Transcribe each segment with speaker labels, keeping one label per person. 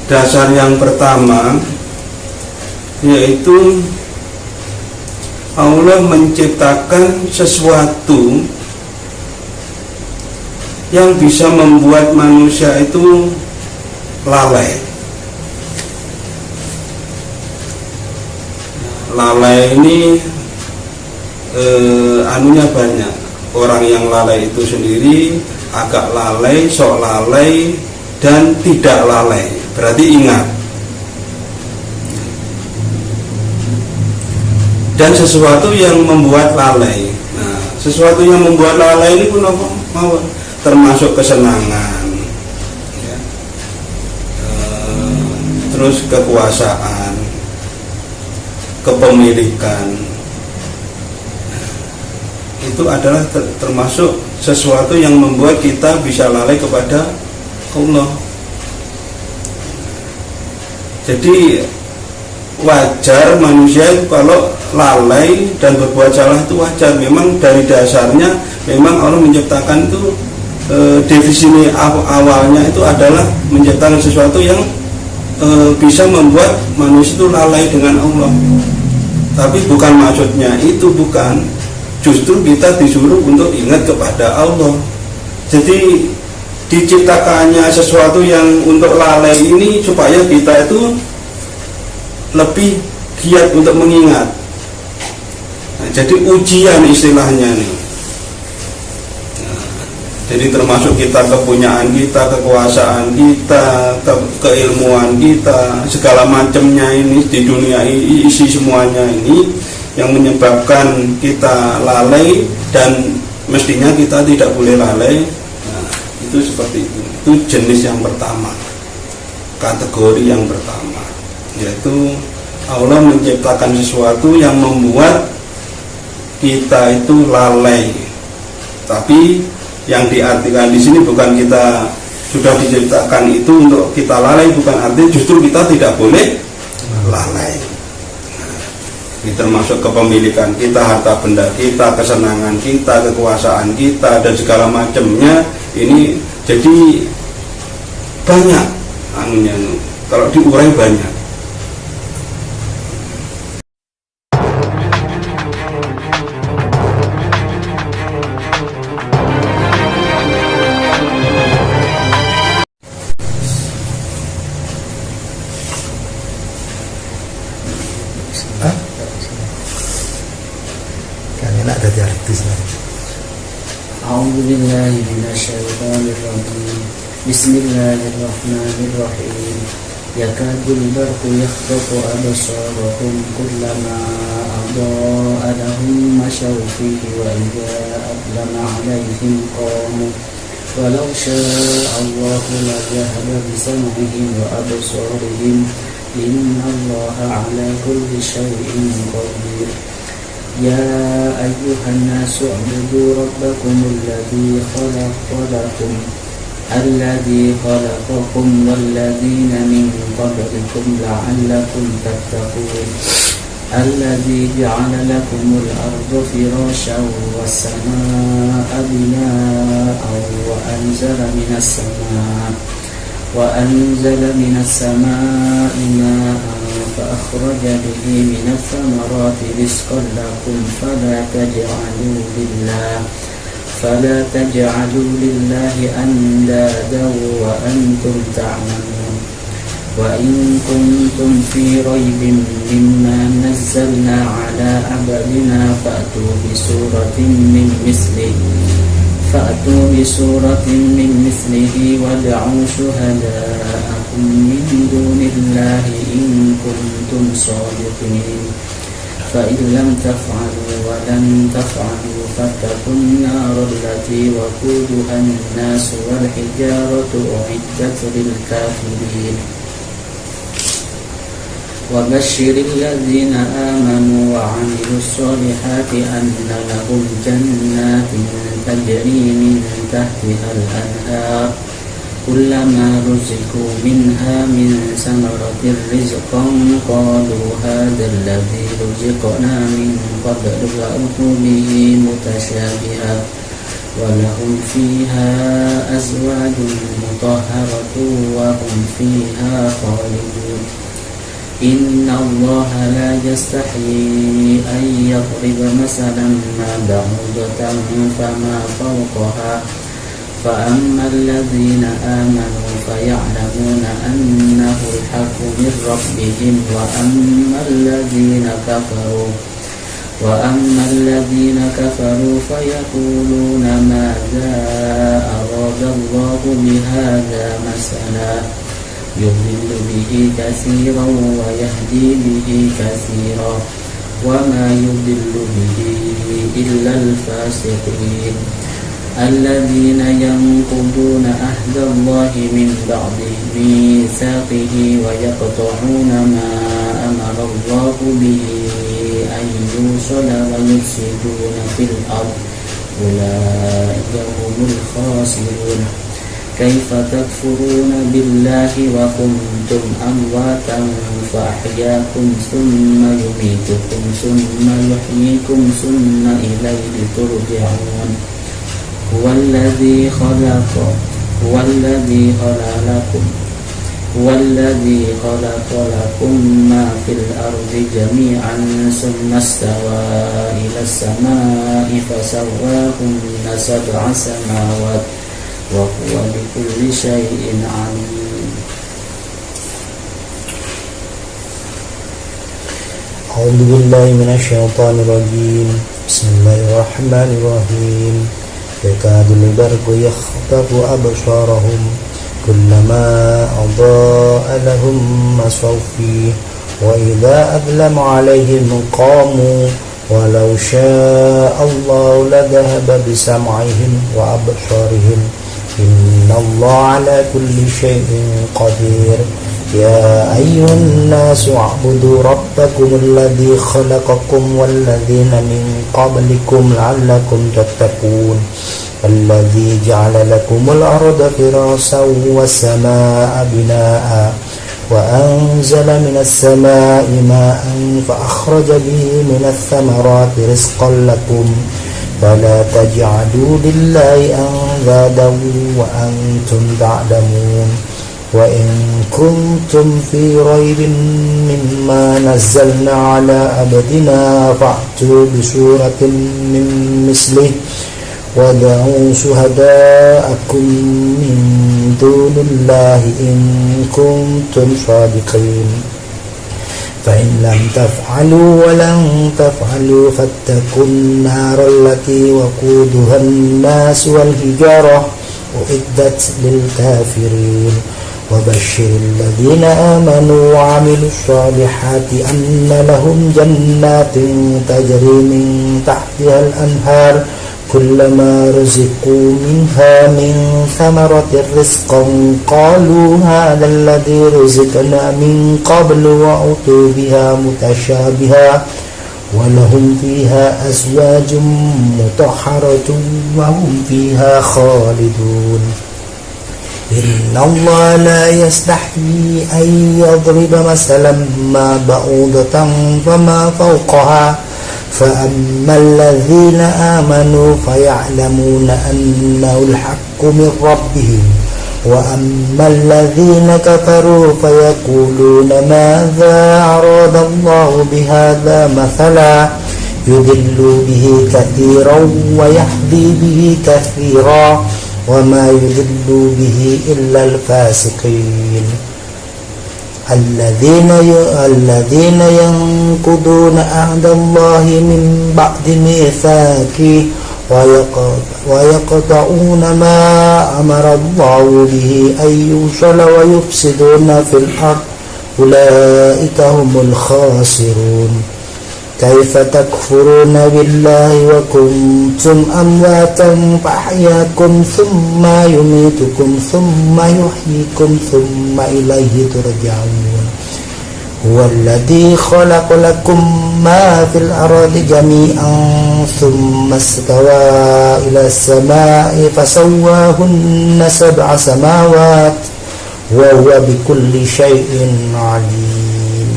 Speaker 1: Dasar yang pertama yaitu Allah menciptakan sesuatu yang bisa membuat manusia itu lalai. Lalai ini anunya banyak. Orang yang lalai itu sendiri, agak lalai, sok lalai, dan tidak lalai. Berarti ingat. Dan sesuatu yang membuat lalai. Nah, sesuatu yang membuat lalai ini pun mau termasuk kesenangan, ya. Terus kekuasaan, kepemilikan. Itu adalah termasuk sesuatu yang membuat kita bisa lalai kepada Allah. Jadi wajar manusia kalau lalai dan berbuat salah itu wajar. Memang dari dasarnya memang Allah menciptakan itu, definisi awalnya itu adalah menciptakan sesuatu yang bisa membuat manusia itu lalai dengan Allah. Tapi bukan maksudnya itu, bukan. Justru kita disuruh untuk ingat kepada Allah. Jadi diciptakannya sesuatu yang untuk lalai ini supaya kita itu lebih giat untuk mengingat. Nah, jadi ujian istilahnya nih. Nah, jadi termasuk kita kepunyaan kita, kekuasaan kita, keilmuan kita, segala macamnya ini di dunia ini, isi semuanya ini yang menyebabkan kita lalai dan mestinya kita tidak boleh lalai. Nah, itu seperti itu. Itu jenis yang pertama, kategori yang pertama, yaitu Allah menciptakan sesuatu yang membuat kita itu lalai. Tapi yang diartikan di sini bukan kita sudah diciptakan itu untuk kita lalai, bukan, artinya justru kita tidak boleh lalai. Ini termasuk kepemilikan kita, harta benda kita, kesenangan kita, kekuasaan kita, dan segala macamnya. Ini jadi banyak anunya, kalau diurai banyak.
Speaker 2: Bismillahirrahmanirrahim. Yakadul barqu yakhtafu absarahum kullama adaa lahum mashaw fihi wa idza adlama alaihim qamu walau syaa Allahu la dhahaba bisam'ihim wa absarihim inna Allaha ala kulli shay'in qadir. Ya ayyuhan nasu u'budu rabbakum alladhi khalaqakum walladzina min qablikum la'allakum tattaqun. Alladzi ja'ala lakumul arda firasyan was samaa'a binaa'an wa anzala minas samaa'i maa'an فأخرج به من الثمرات رزقا لكم فلا تجعلوا لله أندادا وأنتم تعلمون. وإن كنتم في ريب مما نزلنا على عبدنا فأتوا بسورة من مثله وادعوا شهداءكم من دون الله إن كنتم صادقين. فإن لم تفعلوا ولن تفعلوا فاتقوا النار التي وقودها الناس والحجارة أعدت للكافرين. وبشر الذين آمنوا وعملوا الصالحات أن لهم جنات تجري من تحتها الأنهار كلما رزقوا منها من ثمرة رزقا قالوا هذا الذي رزقنا من قبل وأتوا به متشابها ولهم فيها أزواج مطهرة وهم فيها خالدون إن الله لا يستحيي أن يضرب مثلا ما بعوضة فما فوقها فأما الذين آمنوا فيعلمون أنه الحق من ربهم وأما الذين كفروا فيقولون ماذا أراد الله بهذا مثلا يضل به كثيرا ويهدي به كثيرا وما يضل به إلا الفاسقين الذين ينقضون عهد الله من بعد ميثاقه ويقطعون ما أمر الله به أن يوصل ويفسدون في الأرض أولئك هم الخاسرون كيف تكفرون بالله وكنتم أمواتا فأحياكم ثم يميتكم ثم يحييكم ثم إليه ترجعون هو الذي خلق لكم ما في الأرض جميعا ثم استوى إلى السماء فسواهن 7 سماوات وهو بكل شيء عليم.
Speaker 3: أعوذ بالله من الشيطان الرجيم. بسم الله الرحمن الرحيم. يكاد البرق يخطف أبصارهم كلما أضاء لهم مشوا فيه وإذا أظلم عليهم قاموا ولو شاء الله لذهب بسمعهم وأبصارهم إن الله على كل شيء قدير. يا أيها الناس اعبدوا ربكم الذي خلقكم والذين من قبلكم لعلكم تتقون الذي جعل لكم الأرض فراشا والسماء بناء وأنزل من السماء ماء فأخرج به من الثمرات رزقا لكم فلا تجعلوا لله أندادا وأنتم تعلمون وإن كنتم في ريب مما نزلنا على عبدنا فأتوا بسورة من مثله وادعوا شهداءكم من دون الله إن كنتم صادقين فإن لم تفعلوا ولن تفعلوا فاتقوا النار التي وقودها الناس والحجارة أعدت للكافرين وبشر الذين آمنوا وعملوا الصالحات أن لهم جنات تجري من تحتها الأنهار كلما رزقوا منها من ثمرة رزقا قالوا هذا الذي رزقنا من قبل وأتوا بها متشابها ولهم فيها أزواج مطهرة وهم فيها خالدون إن الله لا يستحيي أن يضرب مثلا ما بعوضة فما فوقها فأما الذين آمنوا فيعلمون أنه الحق من ربهم وأما الذين كفروا فيقولون ماذا أراد الله بهذا مثلا يضل به كثيرا ويهدي به كثيرا وما يضل به إلا الفاسقين الذين ينقضون عهد الله من بعد ميثاقه ويقطعون ما أمر الله به أن يوصل ويفسدون في الأرض أولئك هم الخاسرون كيف تكفرون بالله وكنتم أمواتا فأحياكم ثم يميتكم ثم يحييكم ثم إليه ترجعون هو الذي خلق لكم ما في الأرض جميعا ثم استوى إلى السماء فسواهن 7 سماوات وهو بكل شيء عليم.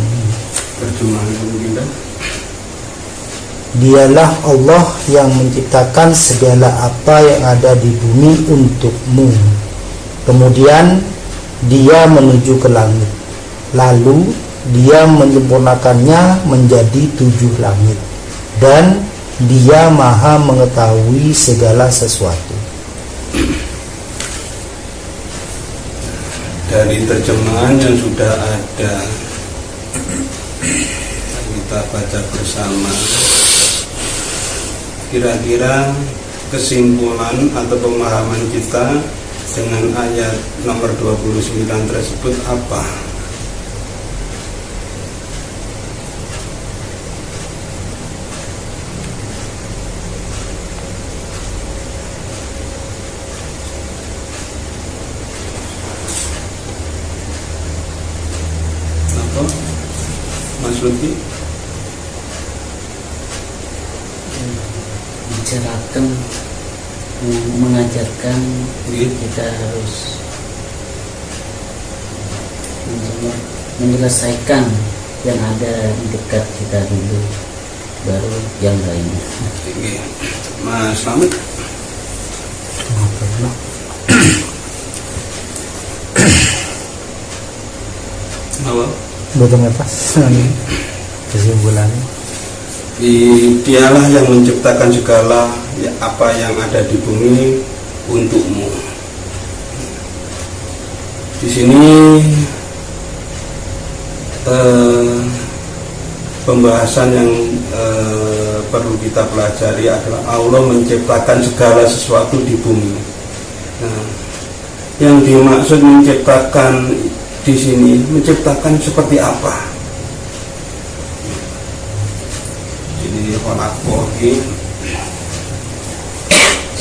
Speaker 3: Dialah Allah yang menciptakan segala apa yang ada di bumi untukmu. Kemudian Dia menuju ke langit, lalu Dia menyempurnakannya menjadi 7 langit, dan Dia Maha mengetahui segala sesuatu.
Speaker 1: Dari terjemahan yang sudah ada, kita baca bersama. Kira-kira kesimpulan atau pemahaman kita dengan ayat nomor 29 tersebut apa? Apa? Mas Lutfi?
Speaker 2: Mencerahkan, mengajarkan kita harus menyelesaikan yang ada di dekat kita dulu, baru yang lainnya.
Speaker 1: Mas Slamet? Apa?
Speaker 3: Betul pas kesimpulannya.
Speaker 1: Dialah yang menciptakan segala apa yang ada di bumi untukmu. Di sini pembahasan yang perlu kita pelajari adalah Allah menciptakan segala sesuatu di bumi. Nah, yang dimaksud menciptakan di sini, menciptakan seperti apa?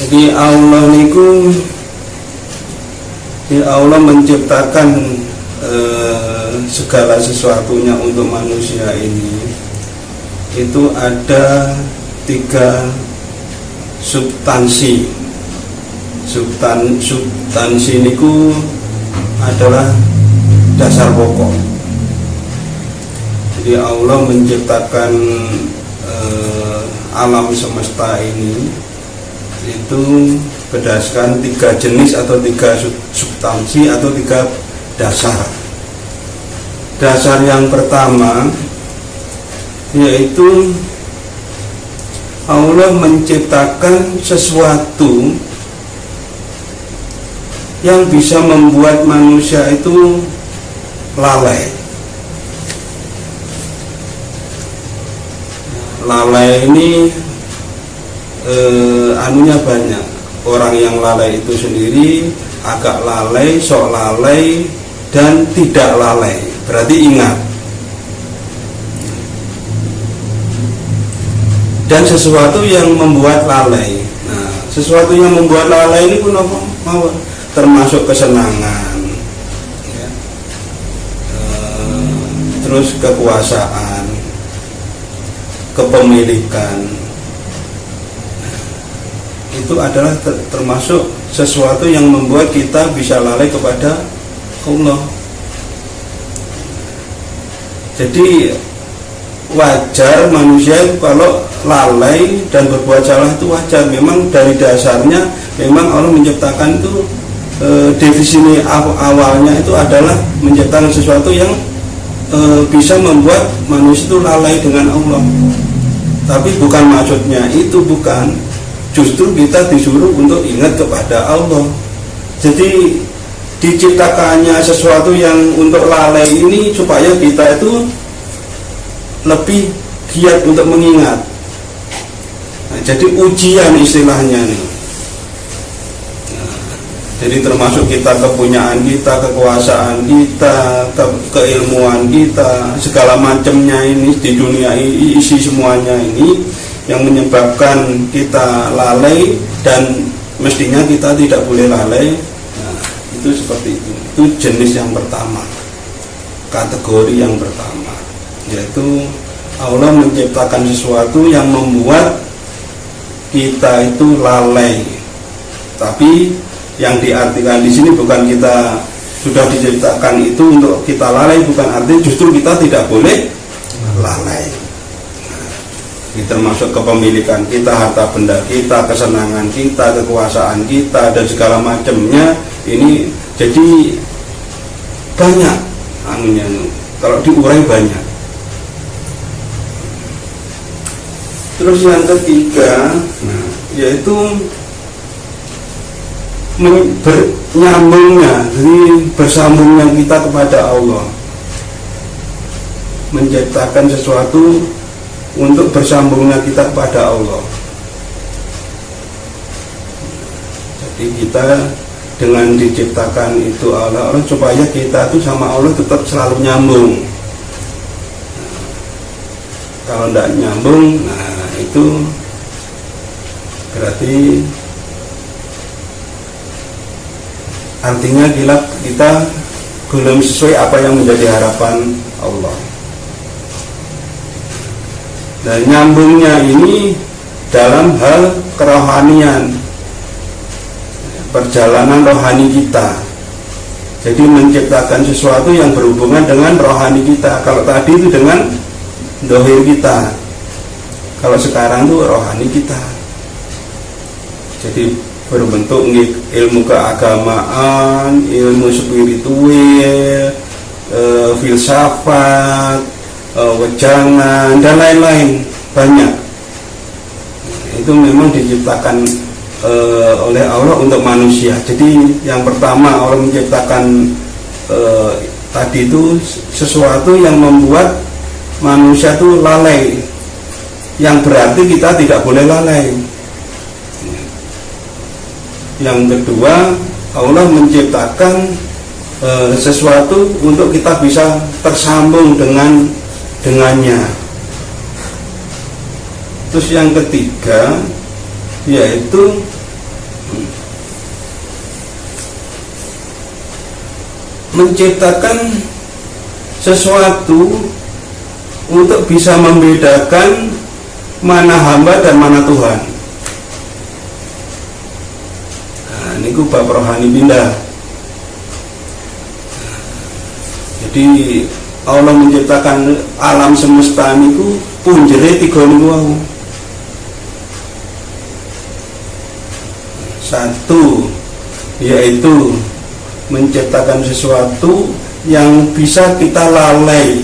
Speaker 1: Jadi Allah niku, Allah menciptakan segala sesuatunya untuk manusia ini. Itu ada 3 substansi. Substansi niku adalah dasar pokok. Jadi Allah menciptakan alam semesta ini itu berdasarkan 3 jenis atau 3 substansi atau 3 dasar. Dasar yang pertama yaitu Allah menciptakan sesuatu yang bisa membuat manusia itu lalai. Lalai ini anunya banyak. Orang yang lalai itu sendiri, agak lalai, sok lalai, dan tidak lalai. Berarti ingat. Dan sesuatu yang membuat lalai. Nah, sesuatu yang membuat lalai ini pun apa? Termasuk kesenangan, ya. Terus kekuasaan, kepemilikan, itu adalah termasuk sesuatu yang membuat kita bisa lalai kepada Allah. Jadi wajar manusia kalau lalai dan berbuat salah itu wajar. Memang dari dasarnya memang Allah menciptakan itu definisi awalnya itu adalah menciptakan sesuatu yang bisa membuat manusia itu lalai dengan Allah. Tapi bukan maksudnya itu, bukan. Justru kita disuruh untuk ingat kepada Allah. Jadi diciptakannya sesuatu yang untuk lalai ini supaya kita itu lebih giat untuk mengingat. Nah, jadi ujian istilahnya nih. Jadi termasuk kita kepunyaan kita, kekuasaan kita, keilmuan kita, segala macamnya ini di dunia ini, isi semuanya ini yang menyebabkan kita lalai dan mestinya kita tidak boleh lalai. Nah, itu seperti itu. Itu jenis yang pertama, kategori yang pertama, yaitu Allah menciptakan sesuatu yang membuat kita itu lalai. Tapi yang diartikan di sini bukan kita sudah diciptakan itu untuk kita lalai, bukan artinya justru kita tidak boleh lalai. Nah, Ini termasuk kepemilikan kita, harta benda kita, kesenangan kita, kekuasaan kita, dan segala macamnya. Ini jadi banyak anunya, kalau diurai banyak. Terus yang ketiga, yaitu nyambungnya, jadi bersambungnya kita kepada Allah, menciptakan sesuatu untuk bersambungnya kita kepada Allah. Jadi kita dengan diciptakan itu Allah supaya kita itu sama Allah tetap selalu nyambung. Kalau tidak nyambung, nah itu berarti artinya kita belum sesuai apa yang menjadi harapan Allah. Dan nyambungnya ini dalam hal kerohanian, perjalanan rohani kita. Jadi menciptakan sesuatu yang berhubungan dengan rohani kita. Kalau tadi itu dengan dohir kita, kalau sekarang itu rohani kita. Jadi berbentuk ilmu keagamaan, ilmu spiritual, filsafat, wejangan, dan lain-lain, banyak. Itu memang diciptakan oleh Allah untuk manusia. Jadi yang pertama Allah menciptakan tadi itu sesuatu yang membuat manusia itu lalai, yang berarti kita tidak boleh lalai. Yang kedua, Allah menciptakan sesuatu untuk kita bisa tersambung dengannya. Terus yang ketiga, yaitu menciptakan sesuatu untuk bisa membedakan mana hamba dan mana Tuhan. Nah, ini bab rohani pindah. Jadi Allah menciptakan alam semesta niku punjere tiga niku wau. Satu, yaitu menciptakan sesuatu yang bisa kita lalai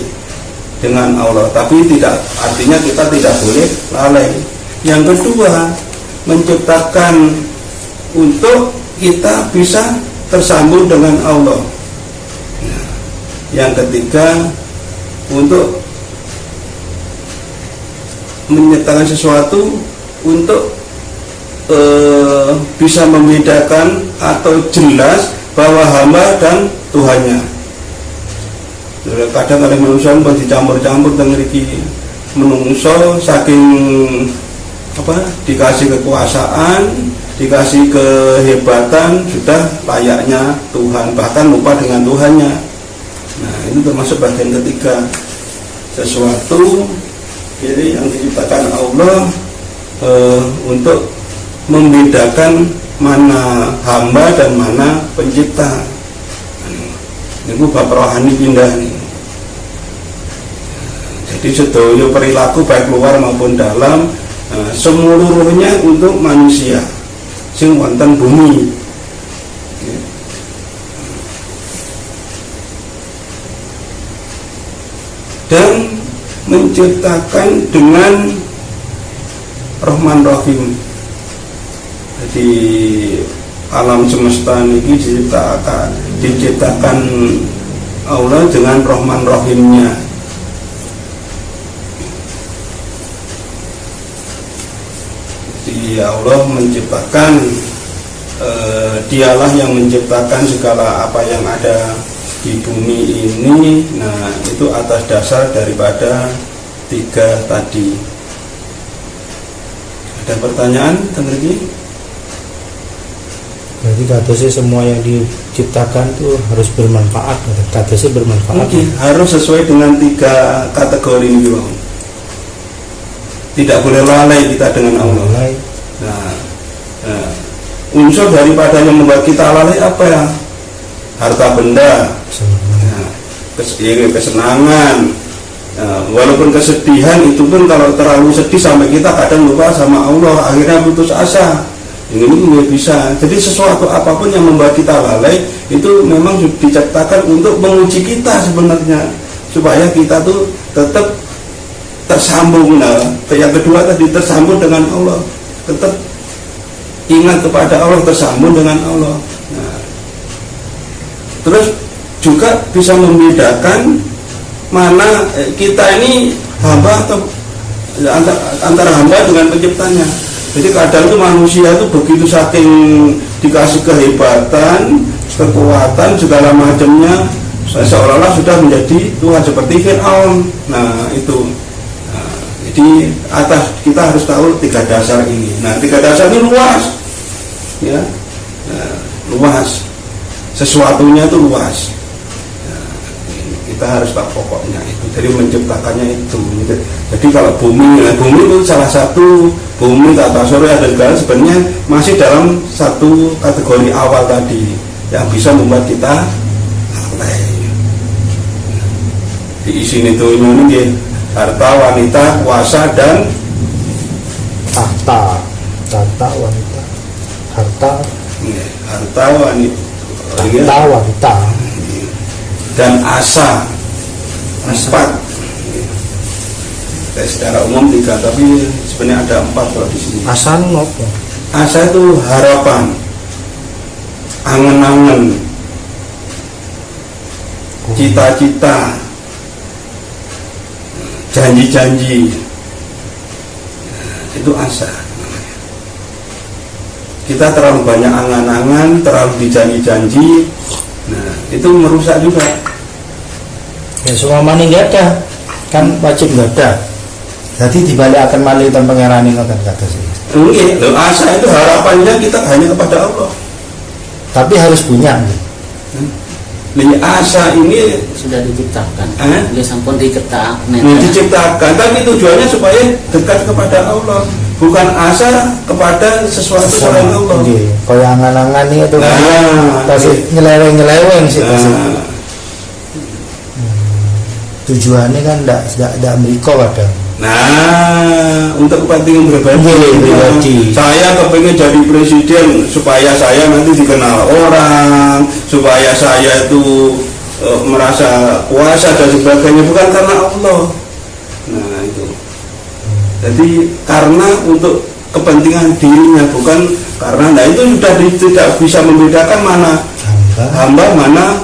Speaker 1: dengan Allah, tapi tidak artinya kita tidak boleh lalai. Yang kedua, menciptakan untuk kita bisa tersambung dengan Allah. Yang ketiga, untuk menyatakan sesuatu untuk bisa membedakan atau jelas bahwa hamba dan Tuhannya. Kadang oleh manusia pun dicampur-campur dengan menungso saking dikasih kekuasaan, dikasih kehebatan, sudah layaknya Tuhan, bahkan lupa dengan Tuhannya. Nah, itu termasuk bagian ketiga, sesuatu jadi yang diciptakan Allah untuk membedakan mana hamba dan mana pencipta. Ini bab rohani pindah nih. Jadi sedaya perilaku baik luar maupun dalam, seluruhnya untuk manusia sing wonten bumi. Dan menciptakan dengan Rahman Rahim. Jadi alam semesta ini diciptakan Allah dengan Rahman Rahimnya. Jadi Allah menciptakan, dialah yang menciptakan segala apa yang ada di bumi ini. Nah, itu atas dasar daripada tiga tadi. Ada pertanyaan tentang ini?
Speaker 3: Berarti katanya semua yang diciptakan itu harus bermanfaat. Katanya bermanfaat.
Speaker 1: Mungkin harus sesuai dengan tiga kategori ini. Tidak boleh lalai kita dengan Allah. Nah, unsur daripada yang membuat kita lalai apa ya? Harta benda, kesenangan, Walaupun kesedihan itu pun kalau terlalu sedih sampai kita kadang lupa sama Allah, akhirnya putus asa. Ini nggak bisa. Jadi sesuatu apapun yang membuat kita lalai itu memang diciptakan untuk menguji kita sebenarnya, supaya kita tuh tetap tersambung. Nah, yang kedua tadi tersambung dengan Allah, tetap ingat kepada Allah, tersambung dengan Allah. Nah, terus juga bisa membedakan mana kita ini hamba atau antara hamba dengan penciptanya. Jadi kadang itu manusia itu begitu saking dikasih kehebatan, kekuatan segala macamnya, seolah-olah sudah menjadi Tuhan seperti Fir'aun. Nah itu. Nah, jadi atas kita harus tahu 3 dasar ini. Nah 3 dasar ini luas, ya, luas. Sesuatunya itu luas. Kita harus tahu pokoknya itu. Jadi menciptakannya itu. Jadi kalau bumi itu salah satu, bumi, tata surya dan segala sebenarnya masih dalam satu kategori awal tadi yang bisa membuat kita lalai. Diisi itu ini harta, wanita, kuasa dan
Speaker 3: tahta, wanita, harta,
Speaker 1: harta,
Speaker 3: wanita
Speaker 1: dan asa. 4. Secara umum 3, tapi sebenarnya ada 4 kalau di sini.
Speaker 3: Asa apa?
Speaker 1: Asa itu harapan, angen-angen, cita-cita, janji-janji. Itu asa. Kita terlalu banyak angan-angan, terlalu dijanji-janji. Nah, itu merusak juga.
Speaker 3: Ya semua mani nggak ada, kan wajib nggak ada. Jadi dibalik akan mali dan pengerani ngoten kata sih.
Speaker 1: Enggak, asa itu harapannya kita hanya kepada Allah.
Speaker 3: Tapi harus punya.
Speaker 1: Ini asa ini
Speaker 2: sudah diciptakan.
Speaker 1: Dia
Speaker 2: sampun diciptakan.
Speaker 1: Diciptakan, tapi tujuannya supaya dekat kepada Allah. Bukan asa kepada sesuatu selain Allah.
Speaker 3: Kalau angan-angan itu pasti nyeleweng sih pasti. Tujuannya kan tidak mereka kadang.
Speaker 1: Nah, untuk kepentingan pribadi. Saya kepingin jadi presiden supaya saya nanti dikenal orang, supaya saya itu merasa kuasa dan sebagainya, bukan karena Allah. Nah itu. Jadi karena untuk kepentingan dirinya, bukan karena. Nah itu sudah tidak bisa membedakan mana hamba, mana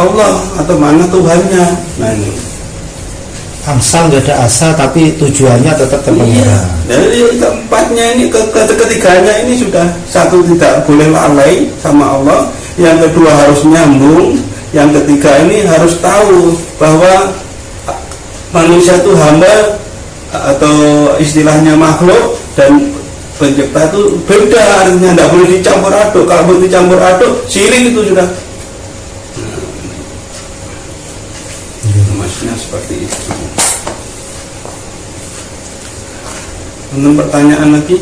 Speaker 1: Allah atau mana Tuhannya. Nah ini.
Speaker 3: Angsal nggak ada asa, tapi tujuannya tetap terpenuhi.
Speaker 1: Iya. Jadi keempatnya ini, ketiganya ini sudah, satu tidak boleh lalai sama Allah, yang kedua harus nyambung, yang ketiga ini harus tahu bahwa manusia itu hamba atau istilahnya makhluk dan pencipta itu beda, artinya tidak boleh dicampur aduk. Kalau boleh dicampur aduk, syirik itu sudah. Maksudnya seperti itu. Untuk pertanyaan lagi,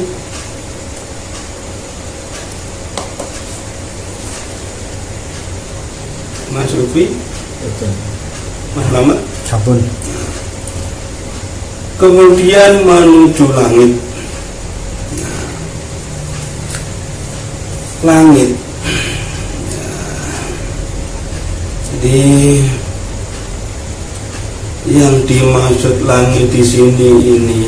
Speaker 1: Mas Rufi, Mas Lama.
Speaker 3: Sabun.
Speaker 1: Kemudian menuju langit. Langit. Jadi yang dimaksud langit di sini ini,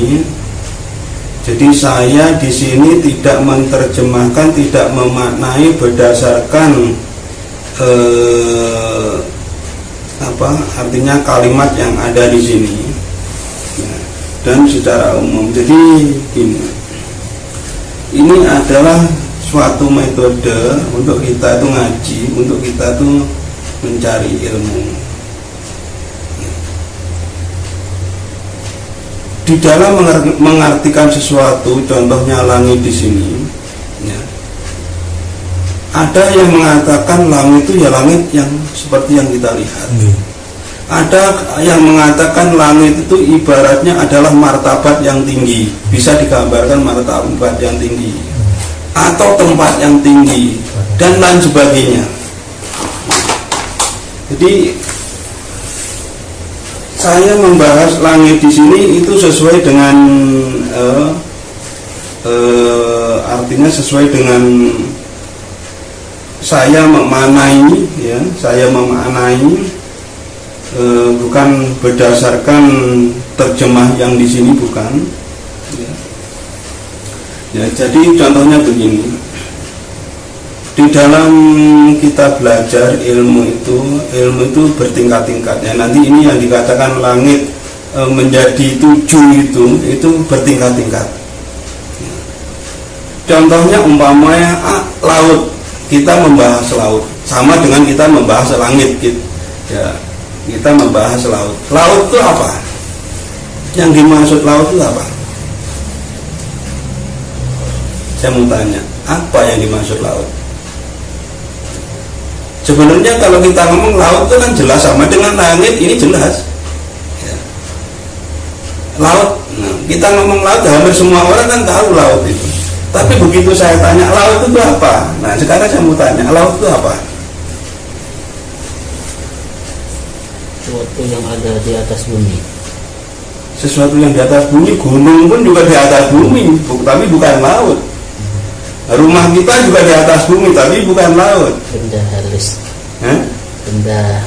Speaker 1: jadi saya di sini tidak menerjemahkan, tidak memaknai berdasarkan artinya kalimat yang ada di sini. Dan secara umum, jadi ini adalah suatu metode untuk kita itu ngaji, untuk kita itu mencari ilmu. Di dalam mengartikan sesuatu, contohnya langit di sini, ya, ada yang mengatakan langit itu ya langit yang seperti yang kita lihat. Ada yang mengatakan langit itu ibaratnya adalah martabat yang tinggi, bisa digambarkan martabat yang tinggi, atau tempat yang tinggi, dan lain sebagainya. Jadi saya membahas langit di sini itu sesuai dengan artinya sesuai dengan saya memaknai, ya, saya memaknai, bukan berdasarkan terjemah yang di sini, bukan. Ya, jadi contohnya begini, di dalam kita belajar ilmu itu bertingkat-tingkatnya. Nanti ini yang dikatakan langit menjadi 7 itu bertingkat-tingkat. Contohnya umpamanya laut, kita membahas laut sama dengan kita membahas langit, ya, kita membahas laut. Laut itu apa? Yang dimaksud laut itu apa? Saya mau tanya, apa yang dimaksud laut? Sebenarnya kalau kita ngomong laut itu kan jelas sama dengan langit, ini jelas, ya. Laut, nah, kita ngomong laut, hampir semua orang kan tahu laut itu. Tapi begitu saya tanya laut itu apa? Nah sekarang saya mau tanya, laut itu apa?
Speaker 2: Sesuatu yang ada di atas bumi.
Speaker 1: Sesuatu yang di atas bumi, gunung pun juga di atas bumi, tapi bukan laut. Rumah kita juga di atas bumi, tapi bukan laut.
Speaker 2: Benda halus. Benda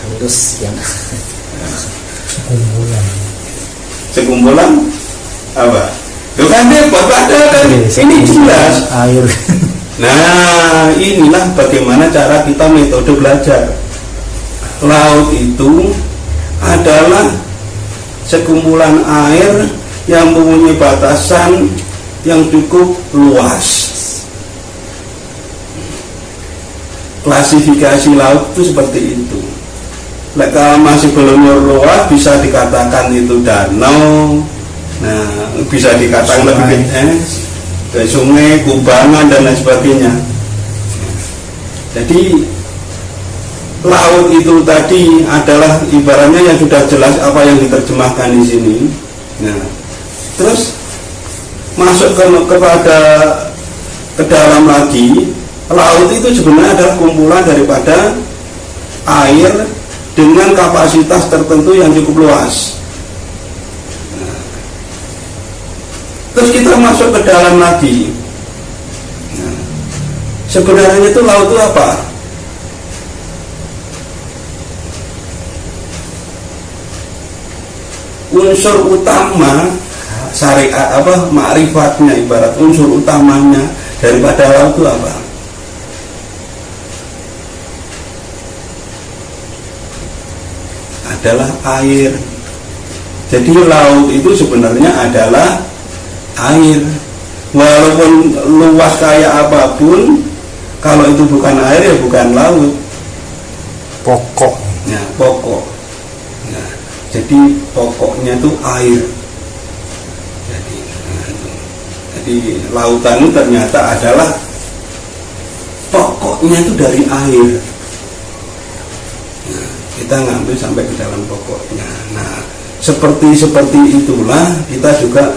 Speaker 2: halus yang
Speaker 1: sekumpulan apa? Itu kan repot, padahal kan ini jelas
Speaker 3: air.
Speaker 1: Nah inilah bagaimana cara kita metode belajar. Laut itu adalah sekumpulan air yang mempunyai batasan yang cukup luas. Klasifikasi laut itu seperti itu. Kalau masih belum luas bisa dikatakan itu danau. Nah, bisa dikatakan lebih ke sungai, kubangan dan lain sebagainya. Jadi laut itu tadi adalah ibaratnya yang sudah jelas apa yang diterjemahkan di sini. Nah, terus masuk ke dalam lagi, laut itu sebenarnya adalah kumpulan daripada air dengan kapasitas tertentu yang cukup luas. Terus kita masuk ke dalam lagi. Nah, sebenarnya itu laut itu apa? Unsur utama syariat ma'rifatnya, ibarat unsur utamanya daripada laut itu apa? Adalah air. Jadi laut itu sebenarnya adalah air. Walaupun luas kayak apapun, kalau itu bukan air ya bukan laut.
Speaker 3: Pokok.
Speaker 1: Nah, pokok. Nah, jadi pokoknya itu air. Jadi lautan itu ternyata adalah pokoknya itu dari air. Nah, kita ngambil sampai ke dalam pokoknya. Nah, seperti itulah kita juga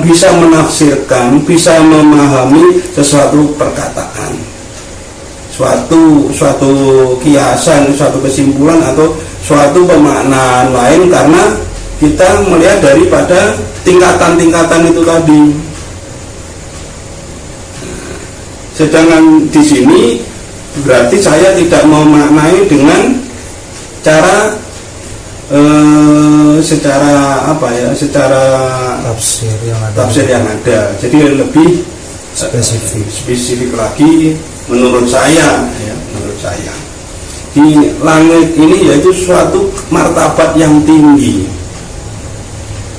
Speaker 1: bisa menafsirkan, bisa memahami sesuatu perkataan, suatu kiasan, suatu kesimpulan atau suatu pemaknaan lain karena kita melihat daripada tingkatan-tingkatan itu tadi. Sedangkan di sini berarti saya tidak memaknai dengan cara secara tafsir yang ada. Jadi lebih spesifik lagi menurut saya, ya, menurut saya. Di langit ini yaitu suatu martabat yang tinggi.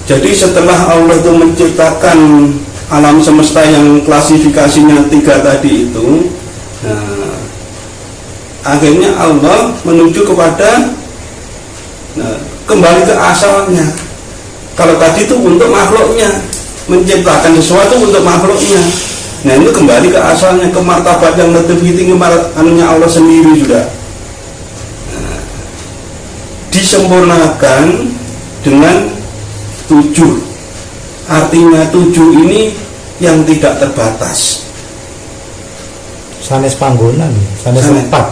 Speaker 1: Jadi setelah Allah itu menciptakan alam semesta yang klasifikasinya 3 tadi itu, nah, akhirnya Allah menuju kepada kembali ke asalnya. Kalau tadi itu untuk makhluknya, menciptakan sesuatu untuk makhluknya. Nah ini kembali ke asalnya, ke martabat yang lebih tinggi, anunya Allah sendiri sudah. Nah, disempurnakan dengan 7. Artinya 7 ini yang tidak terbatas.
Speaker 3: Sanes panggonan, sanes tempat.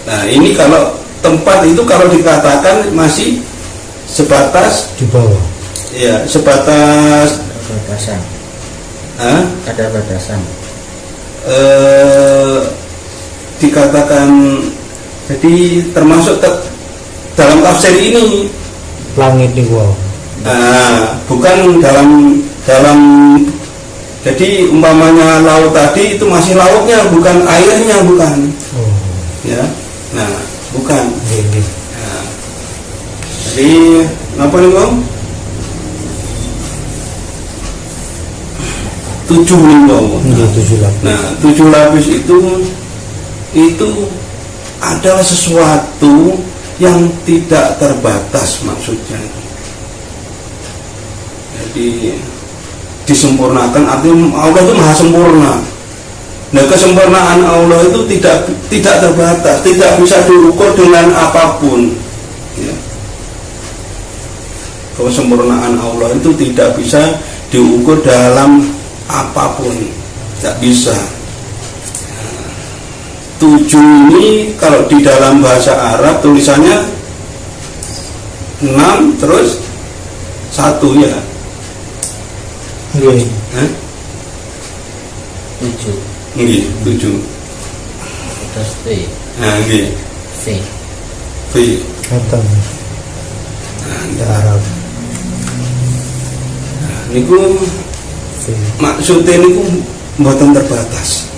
Speaker 1: Nah ini kalau tempat itu kalau dikatakan masih sebatas
Speaker 3: di bawah.
Speaker 1: ya sebatas
Speaker 2: Ada batasan.
Speaker 1: Hah?
Speaker 2: Ada batasan.
Speaker 1: Dikatakan jadi termasuk dalam tafsir ini
Speaker 3: Langit di bawah.
Speaker 1: bukan dalam jadi umpamanya laut tadi itu masih lautnya bukan airnya, bukan
Speaker 3: Oh,
Speaker 1: ya. Nah, bukan.
Speaker 3: ini.
Speaker 1: Nah, jadi apa nih Bang? 7 nih Bang.
Speaker 3: Ini 7 lapis.
Speaker 1: Nah, 7 lapis itu adalah sesuatu yang tidak terbatas maksudnya. Jadi disempurnakan, artinya Allah itu maha sempurna. Nah, kesempurnaan Allah itu tidak terbatas, tidak bisa diukur dengan apapun. Ya. Kesempurnaan Allah itu tidak bisa diukur dalam apapun, tidak bisa. 7 ini kalau di dalam bahasa Arab tulisannya 6 terus 1 ya.
Speaker 3: Iya.
Speaker 1: Hah?
Speaker 2: 7.
Speaker 1: Nggih, 7.
Speaker 2: Terus V.
Speaker 1: Nah, nggih.
Speaker 2: V.
Speaker 1: V.
Speaker 3: Kata
Speaker 1: Nah,
Speaker 3: di Arab.
Speaker 1: niku
Speaker 3: V.
Speaker 1: maksudnya niku mboten terbatas.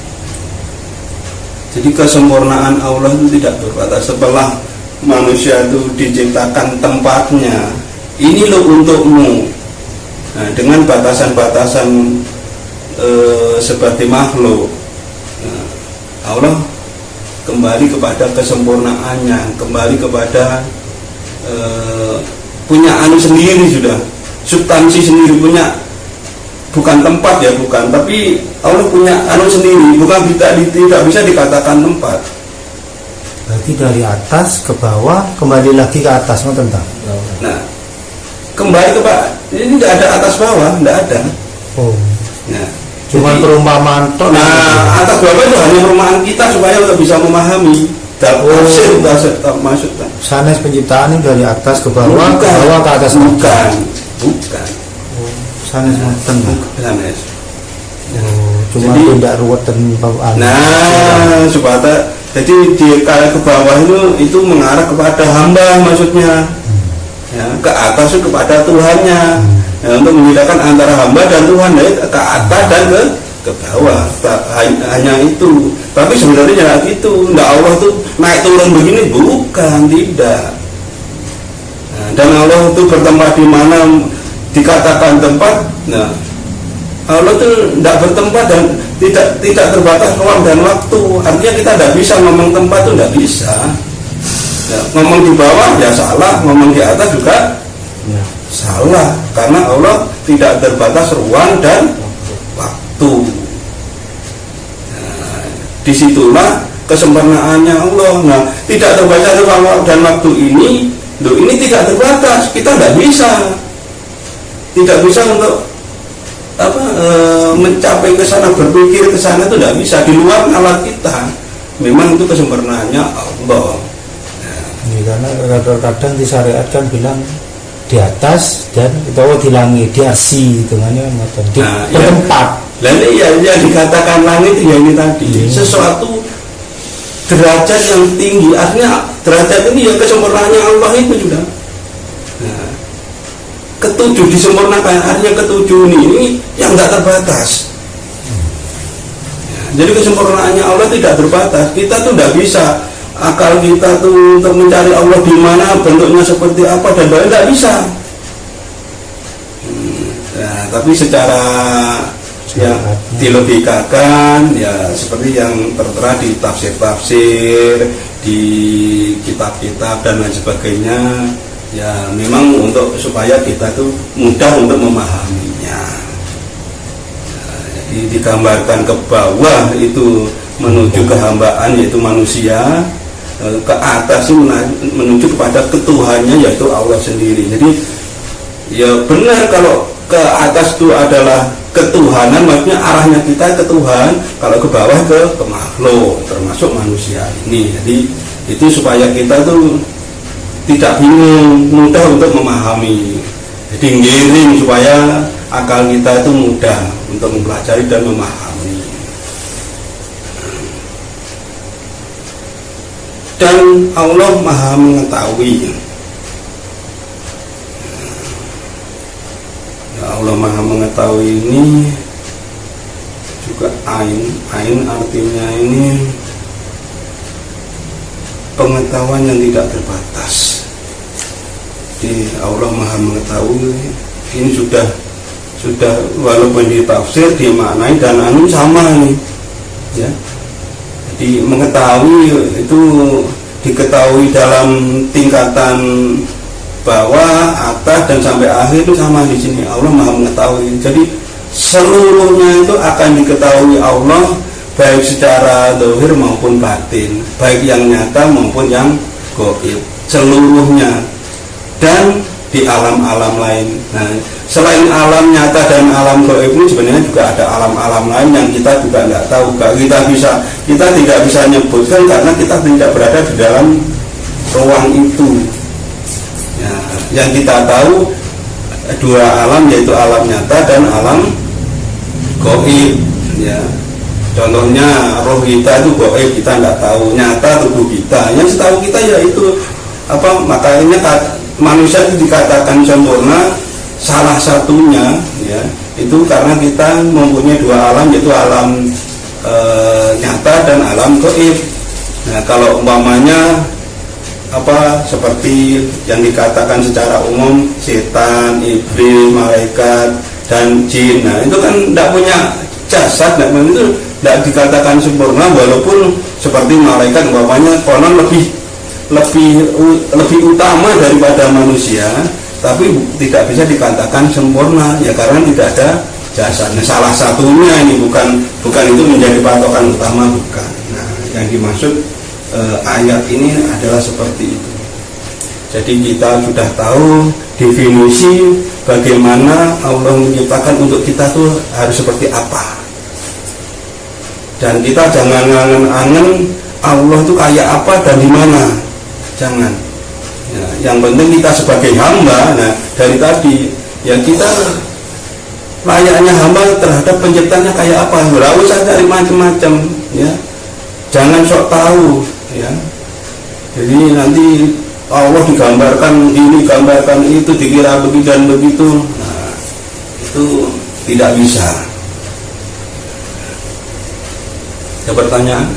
Speaker 1: Jadi kesempurnaan Allah itu tidak terbatas. Setelah manusia itu diciptakan tempatnya, ini loh untukmu. Nah, dengan batasan-batasan sebagai makhluk, nah, Allah kembali kepada kesempurnaannya, kembali kepada punya anu sendiri, sudah substansi sendiri, punya bukan tempat ya, bukan, tapi Allah punya anu sendiri, bukan tidak bisa dikatakan tempat.
Speaker 3: Berarti dari atas ke bawah, kembali lagi ke atas, tentang.
Speaker 1: Nah, kembali ke Pak, ini tidak ada atas bawah, tidak ada.
Speaker 3: Oh,
Speaker 1: Nah,
Speaker 3: cuma
Speaker 1: jadi-
Speaker 3: perumpamaan toh.
Speaker 1: Nah, atas bawah itu hanya perumpamaan kita supaya kita bisa memahami. Dalam tafsir maksud.
Speaker 3: Sanes penciptaan itu dari atas ke bawah, ke
Speaker 1: Bukan.
Speaker 3: bawah ke atas.
Speaker 1: Bukan.
Speaker 3: Sanes ngoten.
Speaker 1: Bukan.
Speaker 3: Oh, cuma
Speaker 1: Jadi-
Speaker 3: tidak ruwet dan bawaan.
Speaker 1: Nah, supaya jadi di ke bawah itu mengarah kepada hamba maksudnya. Ya, ke atas itu kepada Tuhannya. Ya, untuk membedakan antara hamba dan Tuhan, ya, ke atas dan ke bawah. Hanya itu. Tapi sebenarnya tidak gitu. Nggak Allah tuh naik turun begini, bukan, tidak. Nah, dan Allah itu bertempat di mana dikatakan tempat. Nah, Allah itu tidak bertempat dan tidak terbatas ruang dan waktu. Artinya kita tidak bisa ngomong tempat itu, tidak bisa. Ya, ngomong di bawah ya salah, ngomong di atas juga
Speaker 3: Ya.
Speaker 1: salah, karena Allah tidak terbatas ruang dan waktu. Nah, disitulah kesempurnaannya Allah. Nah, tidak terbatas ruang dan waktu ini tidak terbatas. Kita tidak bisa untuk mencapai ke sana, berpikir ke sana, itu tidak bisa, di luar nalar kita. Memang itu kesempurnaannya Allah.
Speaker 3: Ya, karena kadang-kadang di syariat kan bilang di atas dan atau di langit, di asi hitungannya di
Speaker 1: Nah,
Speaker 3: tempat.
Speaker 1: Lalu ya yang dikatakan langit ya ini tadi, sesuatu derajat yang tinggi. Artinya derajat ini ya kesempurnaannya Allah itu sudah. Nah, ketujuh disempurnakan, artinya ketujuh ini yang tidak terbatas. Ya, jadi kesempurnaannya Allah tidak terbatas. Kita tuh tidak bisa, akal kita tuh untuk mencari Allah di mana, bentuknya seperti apa dan lain, tidak bisa. Nah, tapi secara yang dilogikakan ya seperti yang tertera di tafsir-tafsir, di kitab-kitab dan lain sebagainya, ya memang untuk supaya kita tuh mudah untuk memahaminya. Nah, jadi digambarkan ke bawah itu menuju kehambaan yaitu manusia, ke atas itu menuju kepada ketuhannya yaitu Allah sendiri. Jadi ya benar kalau ke atas itu adalah ketuhanan, maksudnya arahnya kita ke Tuhan, kalau ke bawah ke makhluk termasuk manusia ini. Jadi itu supaya kita tuh tidak bingung, mudah untuk memahami. Jadi ngiring supaya akal kita itu mudah untuk mempelajari dan memahami. Dan Allah Maha mengetahui. Ya, Allah Maha mengetahui ini juga ain artinya ini pengetahuan yang tidak terbatas. Jadi Allah Maha mengetahui ini sudah walaupun ditafsir dimaknai dan anu sama nih ya. Jadi mengetahui itu diketahui dalam tingkatan bawah, atas dan sampai akhir itu sama di sini. Allah Maha mengetahui. Jadi seluruhnya itu akan diketahui Allah, baik secara zahir maupun batin, baik yang nyata maupun yang gaib, seluruhnya. Dan di alam-alam lain. Nah, selain alam nyata dan alam gaib ini sebenarnya juga ada alam-alam lain yang kita juga nggak tahu. Kita tidak bisa nyebutkan karena kita tidak berada di dalam ruang itu. Ya, yang kita tahu dua alam, yaitu alam nyata dan alam gaib. Ya, contohnya roh kita itu gaib, kita nggak tahu. Nyata tubuh kita, yang setahu kita yaitu makanya manusia itu dikatakan sempurna. Salah satunya ya itu karena kita mempunyai dua alam, yaitu alam nyata dan alam gaib. Nah, kalau umpamanya seperti yang dikatakan secara umum setan, iblis, malaikat dan jin, nah itu kan tidak punya jasad, itu tidak dikatakan sempurna, walaupun seperti malaikat umpamanya konon lebih utama daripada manusia, tapi tidak bisa dikatakan sempurna ya karena tidak ada jasadnya. Salah satunya ini bukan itu menjadi patokan utama, bukan. Nah, yang dimaksud ayat ini adalah seperti itu. Jadi kita sudah tahu definisi bagaimana Allah menciptakan untuk kita tuh harus seperti apa. Dan kita jangan angen-angen Allah itu kayak apa dan di mana. Jangan. Ya, yang penting kita sebagai hamba, nah dari tadi ya kita layaknya hamba terhadap penciptanya kayak apa. Nggak usah cari macam-macam, ya. Jangan sok tahu, ya. Jadi nanti Allah digambarkan ini, gambarkan itu, dikira begitu dan begitu. Nah, itu tidak bisa. Ada pertanyaan?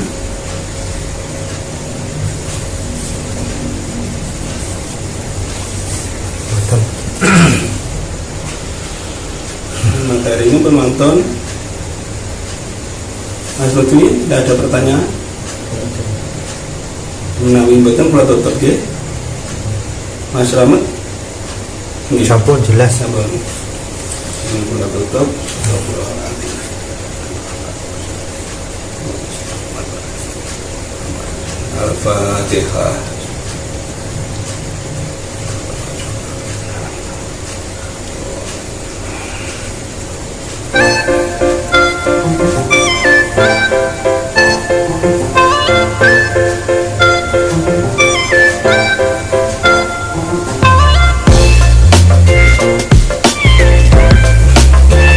Speaker 1: Materi ini penonton Mas Lutfi, tidak ada pertanyaan? Menawi mboten kula tutup nggih. Mas Slamet
Speaker 3: sampun jelas.
Speaker 1: Sampun. Kula tutup. Al-Fatihah.